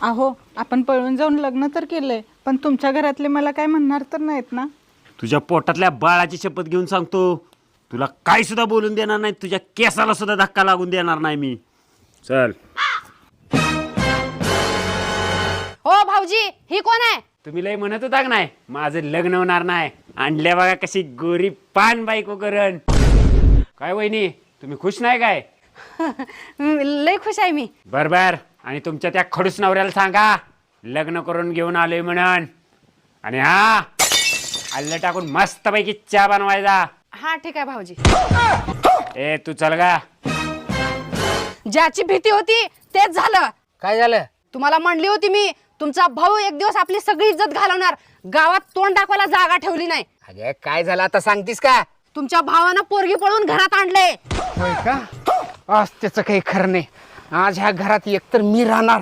अहो आपण पळून जाऊन लग्न तर केलंय, पण तुमच्या घरातले मला काय म्हणणार तर नाहीत ना? तुझ्या पोटातल्या बाळाची शपथ घेऊन सांगतो, तुला काय सुद्धा बोलून देणार नाही, तुझ्या केसाला सुद्धा धक्का लागून देणार नाही मी. चल. हो भाऊजी, ही कोण आहे? तुम्ही लय म्हणत होता का नाही माझं लग्न होणार नाही, आणल्या बघा कशी गोरी पान बायको करण. काय वहिनी, तुम्ही खुश नाही काय? लय खुश आहे मी. बर बर. आणि तुमच्या त्या खडूस नवऱ्याला सांगा लग्न करून घेऊन आलोय म्हणून. आणि हा आल्लं टाकून मस्तपैकी चहा बनवायचा. हा ठीक आहे भाऊजी. ए तू चल गा. ज्याची भीती होती तेच झालं. काय झालं? तुम्हाला म्हणली होती मी, तुमचा भाऊ एक दिवस आपली सगळी इज्जत घालवणार. गावात तोंड दाखवायला जागा ठेवली नाही. अरे काय झालं आता सांगतीस का? तुमच्या भावानं पोरगी पळून घरात आणले. होय का? आज त्याचं काही खरं नाही. आज ह्या घरात एकतर मी राहणार